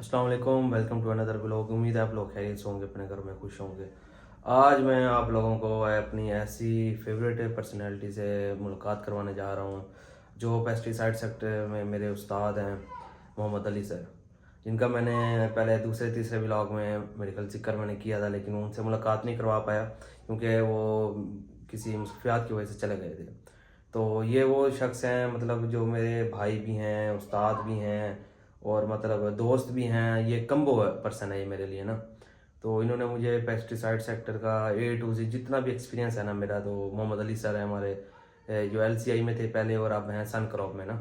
अस्सलाम वालेकुम, welcome to another blog. उम्मीद है आप लोग खैरियत से होंगे, अपने घर में खुश होंगे। आज मैं आप लोगों को अपनी ऐसी फेवरेट पर्सनैलिटी से मुलाकात करवाने जा रहा हूँ जो पेस्टिसाइड सेक्टर में मेरे उस्ताद हैं, मोहम्मद अली सर, जिनका मैंने पहले दूसरे तीसरे ब्लॉग में मेरे ख्याल जिक्र मैंने किया था, लेकिन उनसे मुलाकात नहीं करवा पाया क्योंकि वो किसी मसरूफियात की वजह से चले गए थे। तो ये वो शख्स हैं मतलब जो मेरे भाई भी हैं, उस्ताद भी हैं और मतलब दोस्त भी हैं। ये कम्बो पर्सन है ये मेरे लिए ना। तो इन्होंने मुझे पेस्टिसाइड सेक्टर का ए टू जी जितना भी एक्सपीरियंस है ना मेरा, तो मोहम्मद अली सर है हमारे, जो LCI में थे पहले और अब हैं सन क्रॉप में ना।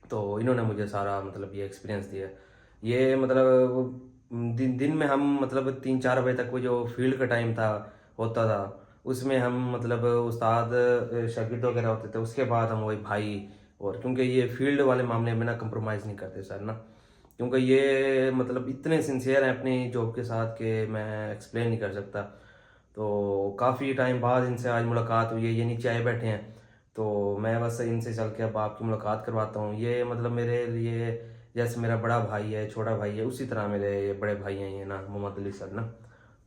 तो इन्होंने मुझे सारा मतलब ये एक्सपीरियंस दिया। ये मतलब दिन दिन में हम मतलब 3-4 बजे तक वो जो फील्ड का टाइम था होता था, उसमें हम मतलब उस्ताद शागिर्द वगैरह होते थे, उसके बाद हम वही भाई। और क्योंकि ये फील्ड वाले मामले में ना कंप्रोमाइज़ नहीं करते सर ना, क्योंकि ये मतलब इतने सिंसियर हैं अपनी जॉब के साथ कि मैं एक्सप्लेन नहीं कर सकता। तो काफ़ी टाइम बाद इनसे आज मुलाकात हुई है, ये नीचे आए बैठे हैं। तो मैं बस इनसे चल के अब आपकी मुलाकात करवाता हूँ। ये मतलब मेरे लिए जैसे मेरा बड़ा भाई है, छोटा भाई है, उसी तरह मेरे ये बड़े भाई हैं ये ना, मोहम्मद अली सर ना।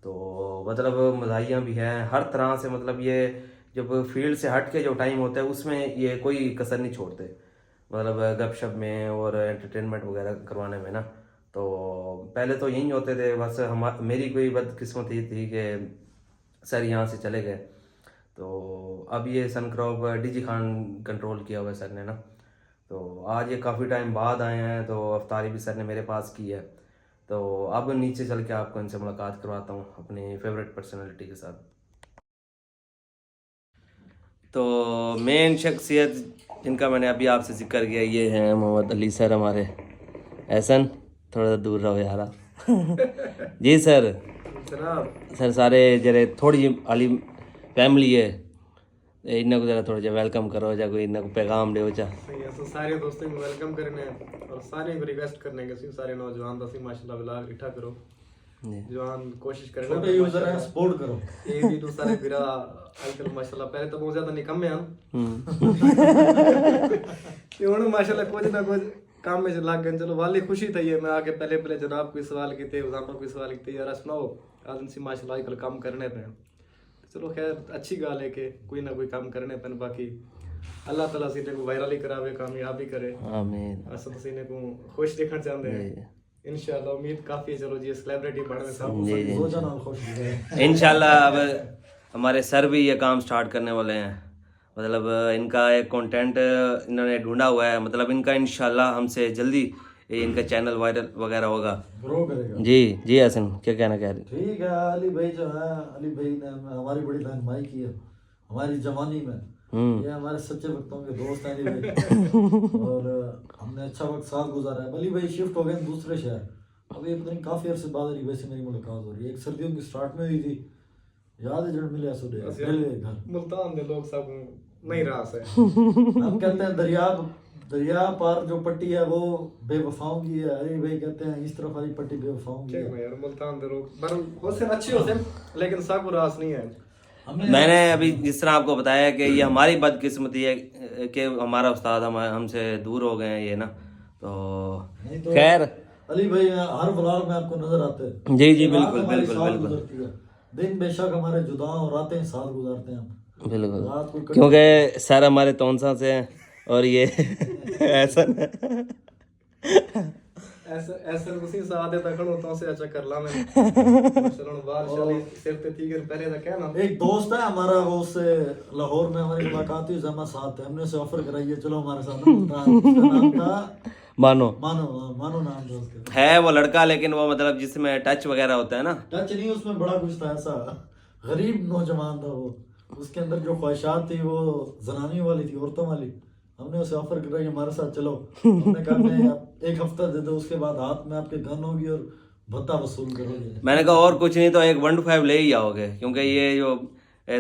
तो मतलब मज़ाहियाँ भी हैं हर तरह से। मतलब ये जब फील्ड से हट के जो टाइम होता है उसमें ये कोई कसर नहीं छोड़ते, मतलब गपशप में और एंटरटेनमेंट वगैरह करवाने में ना। तो पहले तो यही होते थे बस। हम मेरी कोई बदकिस्मती थी कि सर यहाँ से चले गए। तो अब ये सन क्रॉप डीजी खान कंट्रोल किया हुआ है सर ने ना। तो आज ये काफ़ी टाइम बाद आए हैं, तो अफ्तारी भी सर ने मेरे पास की है। तो अब नीचे चल के आपको इनसे मुलाकात करवाता हूँ अपनी फेवरेट पर्सनैलिटी के साथ। तो मेन शख्सियत जिनका मैंने अभी आपसे जिक्र किया ये हैं मोहम्मद अली सर हमारे। एहसन थोड़ा सा दूर रहो यार जी सर। सर सारे जरे थोड़ी आली फैमिली है, इन्हें को जरा थोड़ा जा वेलकम करो, जा कोई इन्हें को पैगाम दो जा। सही है। तो सारे दोस्तों को वेलकम करने और सारे को रिक्वेस्ट करने के सारे नौजवान दसी माशाल्लाह ब्लॉग इकट्ठा करो, जवान कोशिश करना छोटे यूजर है सपोर्ट करो। ये भी तो सारे बिरा आजकल माशाल्लाह पहले तो बहुत ज्यादा निकम्मे हैं ये हुन माशाल्लाह कुछ ना कुछ काम में लग गए। चलो वाली खुशी थी ये मैं आके पहले पहले जनाब कोई सवाल किए, उजामा कोई सवाल किए यार सुनाओ आज इनसे माशाल्लाह आजकल काम करने पे। चलो खैर अच्छी गाल है कि कोई ना कोई काम करने पे। बाकी अल्लाह ताला सीने को वायरल ही करावे, कामयाब ही करे। आमीन। असल तो सीने को खुश देखना चाहते हैं इंशाल्लाह। उम्मीद काफी है चलो जी सेलिब्रिटी बनने से रोजाना खुश है। इंशाल्लाह अब हमारे सर भी ये काम स्टार्ट करने वाले हैं। मतलब इनका एक कंटेंट इन्होंने ढूंढा हुआ है, मतलब इनका इंशाल्लाह हमसे जल्दी इनका चैनल वायरल वगैरह होगा, ग्रो करेगा। जी जी। हसन क्या कहना कह रहे? ठीक है। अली भाई जो है, अली भाई ने हमारी बड़ी रहनुमाई की है हमारी जवानी में। ये हमारे सच्चे वक्तों के दोस्त हैं अली भाई और हमने अच्छा वक्त साथ गुजारा है। अली भाई शिफ्ट हो गए दूसरे शहर, अभी पता नहीं काफी अरसे बाद अली भाई से मेरी मुलाकात हो रही है। एक सर्दियों की स्टार्ट में हुई थी, याद है जब मिले घर मुल्तान के लोग सब नहीं रहा से हम कहते हैं दरिया पार जो पट्टी है वो बेवफाओं की है। अरे भाई कहते हैं इस तरफ वाली पट्टी बेवफाओं की है। यार मुल्तान के लोग पर होते अच्छे होते लेकिन सब रास नहीं है। मैंने अभी जिस तरह आपको बताया कि ये हमारी बदकिस्मती है कि हमारा उस्ताद हमसे दूर हो गए हैं ये ना। तो खैर अली भाई हर व्लॉग में आपको नजर आते हैं। जी जी बिल्कुल बिल्कुल बिल्कुल दिन बेशक हमारे जुदा और रातें साथ गुजारते हैं हम। बिल्कुल, क्योंकि सर हमारे तौनसा से हैं और ये ऐसा ऐसा उसी साथ है तकन होता से अच्छा कर ला मैं चलो बाल शाली सिर पे थी कर पहले तक है ना। एक दोस्त है हमारा, वो उससे लाहौर में हमारी मुलाकात हुई, जमा साथ है, हमने उसे ऑफर कराई है चलो हमारे साथ। उसका नाम था मानो मानो नाम था उसका। है वो लड़का, लेकिन वो मतलब जिसमें टच वगैरह होता है ना, टच नहीं, उसमें बड़ा कुछ था। ऐसा गरीब नौजवान था वो, उसके अंदर जो ख्वाहिशात थी वो जनानी वाली थी, औरतों वाली। हमने उसे ऑफर कराई हमारे साथ चलो। हमने कहा मैं आप एक हफ्ता दे दो, उसके बाद हाथ में आपके गन होगी और भत्ता वसूल करोगे। मैंने कहा और कुछ नहीं तो एक 1-5 ले ही आओगे, क्योंकि ये जो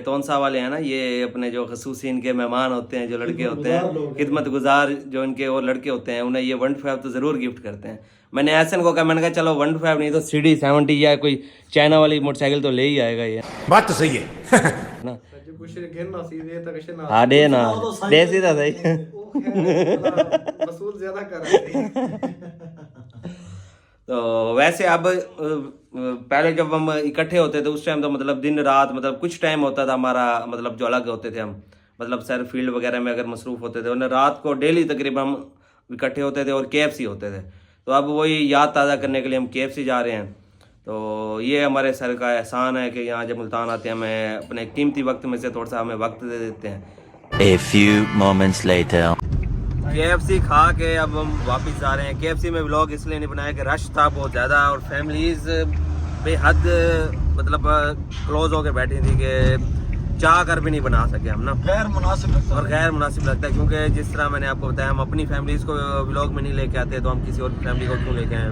तौनसा वाले हैं ना, ये अपने जो खसूसी इनके मेहमान होते हैं, जो लड़के होते हैं खिदमत गुजार, जो इनके और लड़के होते हैं, उन्हें ये 1-5 तो ज़रूर गिफ्ट करते हैं। मैंने ऐसा को कहा, मैंने कहा चलो 1-5 नहीं तो CD 70 या कोई चाइना वाली मोटरसाइकिल तो ले ही आएगा ये। बात तो सही है ना कुछ घेरना सीधे तक से ना हाँ दे ना दे सीधा सही। वसूल ज्यादा कर रहे थे तो वैसे अब पहले जब हम इकट्ठे होते थे उस टाइम तो मतलब दिन रात मतलब कुछ टाइम होता था हमारा, मतलब जो अलग होते थे हम, मतलब सर फील्ड वगैरह में अगर मसरूफ़ होते थे, उन्हें रात को डेली तकरीबन हम इकट्ठे होते थे और KFC होते थे। तो अब वही याद ताज़ा करने के लिए हम KFC जा रहे हैं। तो ये हमारे सर का एहसान है कि यहाँ जब मुल्तान आते हैं हमें अपने कीमती वक्त में से थोड़ा सा हमें वक्त दे देते हैं। A few moments later. KFC खा के अब हम वापस आ रहे हैं। KFC में व्लॉग इसलिए नहीं बनाया कि रश था बहुत ज़्यादा और फैमिलीज़ बेहद मतलब क्लोज होकर बैठी थी कि चाह कर भी नहीं बना सके हम ना, गैर मुनासिब लगता और गैर मुनासिब लगता है, क्योंकि जिस तरह मैंने आपको बताया हम अपनी फैमिलीज़ को व्लॉग में नहीं लेके आते, तो हम किसी और फैमिली को क्यों लेके आए।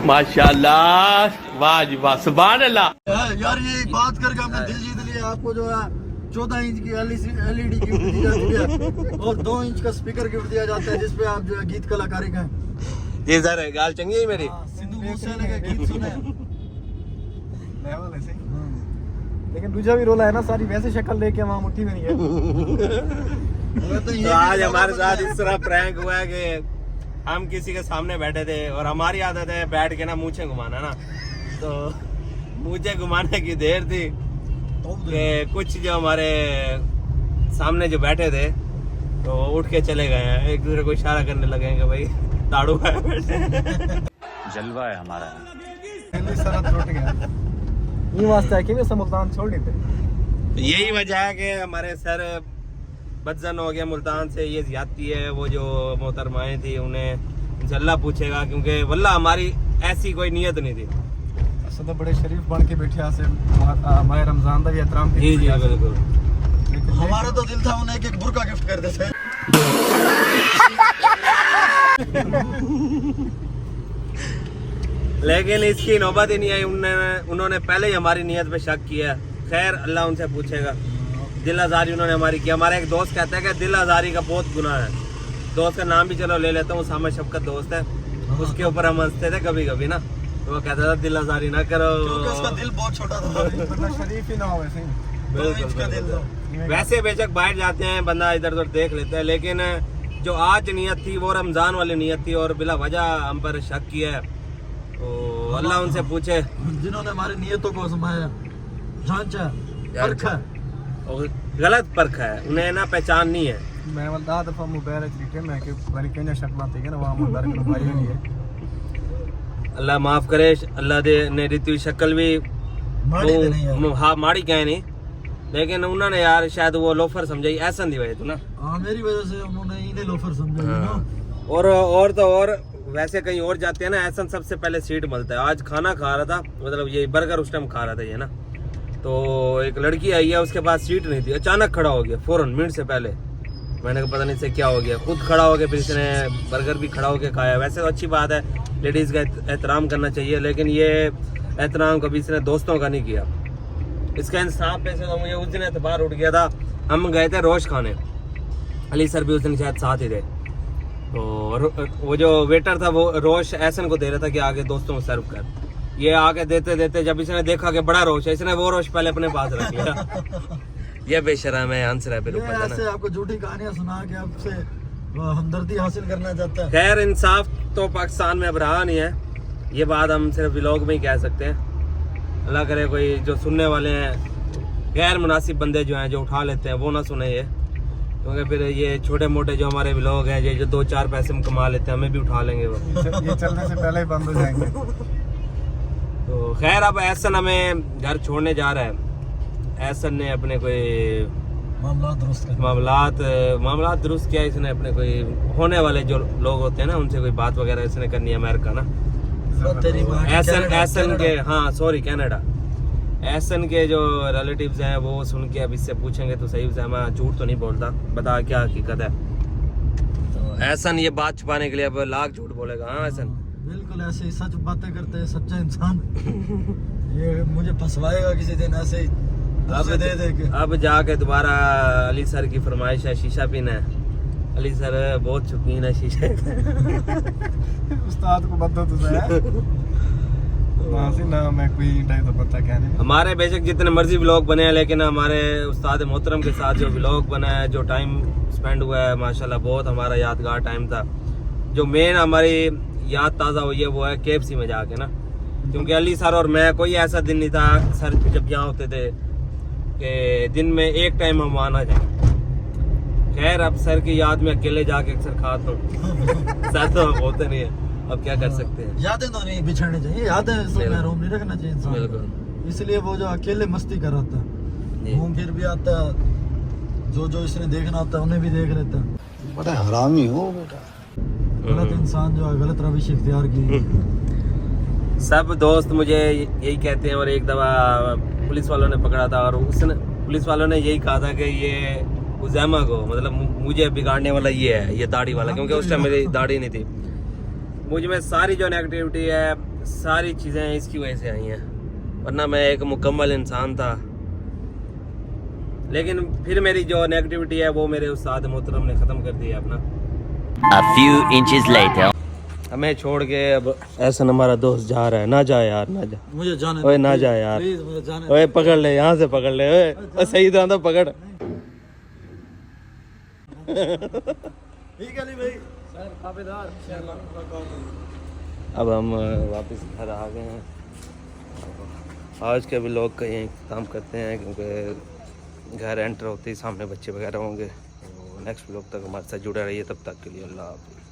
माशाल्लाह, वाह जी वाह, सुभान अल्लाह। यार ये बात करके हमने दिल जीत लिया। आपको जो है 14 इंच की LED गिफ्ट दी जाती है और 2 इंच का स्पीकर गिफ्ट दिया जाता है जिसपे आप जो है गीत कलाकारी का ये सर गाल चंगी है मेरी। सिंधु मूसेवाले का गीत सुने। लेवल है सही। लेकिन दूसरा भी रोला है ना, सारी वैसे शक्ल लेके वहाँ मुट्ठी में नहीं है। तो आज हमारे साथ इस तरह प्रैंक हुआ है कि हम किसी के सामने बैठे थे और हमारी आदत है बैठ के ना मूछे घुमाना ना, तो मूछे घुमाने की देर थी कि कुछ जो हमारे सामने जो बैठे थे तो उठ के चले गए हैं, एक दूसरे को इशारा करने लगे कि भाई ताड़ू है बैठे। जलवा है हमारा। सरहद टूट गया। ये वास्ता है कि वे मुल्तान छोड़ देते। यही वजह है कि हमारे सर बदजन हो गया मुल्तान से, ये ज्यादती है। वो जो मोहतरमाएं थी उन्हें उनसे अल्लाह पूछेगा, क्योंकि वल्लाह हमारी ऐसी कोई नीयत नहीं थी। असल तो बड़े शरीफ बन के बैठे से माह रमजान का भी एहतराम जी जी बिल्कुल। हमारा तो दिल था उन्हें एक बुर्का गिफ्ट कर देते। लेकिन इसकी नौबत ही नहीं आई। उन्होंने पहले ही हमारी नीयत पे शक किया। खैर अल्लाह उनसे पूछेगा। दिल आज़ारी उन्होंने हमारी की। हमारा एक दोस्त कहता है कि दिल आज़ारी का बहुत गुनाह है। दोस्त का नाम भी चलो ले लेता हूँ, उसामा शफकत दोस्त है, उसके ऊपर हम हंसते थे कभी कभी ना, तो वो कहता था दिल आज़ारी ना करो, क्योंकि उसका दिल बहुत छोटा था। शरीफ ही ना हो वैसे ही। 2 इंच का दिल था। वैसे बेशक बाहर जाते हैं बंदा इधर उधर देख लेता है, लेकिन जो आज नीयत थी वो रमजान वाली नीयत थी और बिला वजह हम पर शक किया है। तो अल्लाह उनसे पूछे जिन्होंने हमारी नियतों को आजमाया, जांचा, परखा और गलत परखा है, उन्हें ना पहचान नहीं है। मैं वाला दफा मोबाइल तरीके में कि बड़ी कन्या शक्ल आती है ना वहां मंदार के भाई नहीं है। अल्लाह माफ करे, अल्लाह दे ने रीति शक्ल भी माड़ी तो नहीं है। हाँ माड़ी कहे नहीं, लेकिन उन्होंने यार शायद वो लोफर समझाई ऐसा नहीं वजह तो ना। हाँ मेरी वजह से उन्होंने इन्हें लोफर समझा ना। और तो और वैसे कहीं और जाते हैं ना, ऐसा सबसे पहले सीट मिलता है। आज खाना खा रहा था, मतलब ये बर्गर उस टाइम खा रहा था ये ना, तो एक लड़की आई है, उसके पास सीट नहीं थी, अचानक खड़ा हो गया फौरन मिनट से पहले। मैंने कहा पता नहीं से क्या हो गया, खुद खड़ा हो गया, फिर इसने बर्गर भी खड़ा होकर खाया। वैसे तो अच्छी बात है, लेडीज़ का एहतराम करना चाहिए, लेकिन ये एहतराम कभी इसने दोस्तों का नहीं किया। इसका इंसाफ पे से तो मुझे उस दिन एतबार उठ गया था। हम गए थे रोश खाने, अली सर भी उस दिन शायद साथ ही थे, तो वो जो वेटर था वो रोश एहसन को दे रहा था कि आगे दोस्तों को सर्व कर। ये आगे देते देते जब इसने देखा कि बड़ा रोश है, इसने वो रोश पहले अपने पास रख लिया। ये बेशरम है, आंसर है फिर ऊपर ऐसे आपको झूठी कहानियां सुना के आपसे हमदर्दी हासिल करना चाहता है। खैर इंसाफ तो पाकिस्तान में अब रहा नहीं है, ये बात हम सिर्फ व्लॉग में ही कह सकते हैं। अल्लाह करे कोई जो सुनने वाले हैं गैर मुनासिब बंदे जो हैं जो उठा लेते हैं वो ना सुने ये, क्योंकि फिर ये छोटे मोटे जो हमारे व्लॉग हैं ये जो 2-4 पैसे हम कमा लेते हैं हमें भी उठा लेंगे वो। ये चलने से पहले ही बंद हो जाएंगे। तो खैर अब एहसन हमें घर छोड़ने जा रहा है। एहसन ने अपने कोई मामलात दुरुस्त किया, इसने अपने कोई होने वाले जो लोग होते हैं ना उनसे कोई बात वगैरह इसने करनी है अमेरिका ना। एहसन के हाँ सॉरी कनाडा, एहसन के जो रिलेटिव्स हैं वो सुन के अब इससे पूछेंगे तो सही से, मैं झूठ तो नहीं बोलता, बता क्या हकीकत है। तो एहसन ये बात छुपाने के लिए अब लाख झूठ बोलेगा। हाँ एहसन बिल्कुल ऐसे ही सच बातें करते हैं सच्चा इंसान। ये मुझे फंसवाएगा किसी दिन ऐसे ही दे दे के। अब जाके दोबारा अली सर की फरमाइश है शीशा पीना है। अली सर बहुत शौकीन है शीशे उस्ताद को बता ना मैं कोई तो पता क्या नहीं। हमारे बेशक जितने मर्जी व्लॉग बने हैं, लेकिन हमारे उस्ताद मोहतरम के साथ जो व्लॉग बना है, जो टाइम स्पेंड हुआ है माशाल्लाह बहुत हमारा यादगार टाइम था। जो मेन हमारी याद ताज़ा हुई है वो है KFC में जाके ना, क्योंकि अली सर और मैं कोई ऐसा दिन नहीं था सर जब यहाँ होते थे कि दिन में एक टाइम हम वहाँ ना जाए। खैर अब सर की याद में अकेले जाके अक्सर खाता हूँ। सर तो होते नहीं है, अब क्या कर सकते हैं। यादें तो नहीं बिछड़नी चाहिए, यादें इसमें महरूम नहीं रखना चाहिए इंसान। बिल्कुल। इसलिए वो जो अकेले मस्ती कर रहा था, घूम फिर भी आता, जो इसने देखना होता उन्हें भी देख लेता। बड़ा हरामी हो बेटा। गलत इंसान जो है गलत रविश इख्तियार की। सब दोस्त मुझे यही कहते हैं, और एक दफ़ा पुलिस वालों ने पकड़ा था और उसने पुलिस वालों ने यही कहा था कि ये उज़ैमा को, मतलब मुझे बिगाड़ने वाला ये है, ये दाढ़ी वाला, क्योंकि उस टाइम मेरी दाढ़ी नहीं थी। मुझ में सारी जो नेगेटिविटी है, सारी चीज़ें इसकी वजह से आई हैं, वरना मैं एक मुकम्मल इंसान था। लेकिन फिर मेरी जो नेगेटिविटी है वो मेरे उस्ताद मोहतरम ने ख़त्म कर दी है अपना। A few inches later. हमें छोड़ के अब ऐसा हमारा दोस्त जा रहा है। ना जा यार, ना जा, मुझे जाने ओए ना जा यार, प्लीज मुझे जाने। ओए पकड़ ले, यहाँ से पकड़ ले, ओए सही तरह तो पकड़। ठीक है अली भाई। सर ताबेदार अब हम वापस घर आ गए हैं। आज के भी लोग कहीं काम करते हैं, क्योंकि घर एंटर होते ही सामने बच्चे वगैरह होंगे। तो नेक्स्ट व्लॉग तक हमारे साथ जुड़े रहिए, तब तक के लिए अल्लाह हाफ़िज़।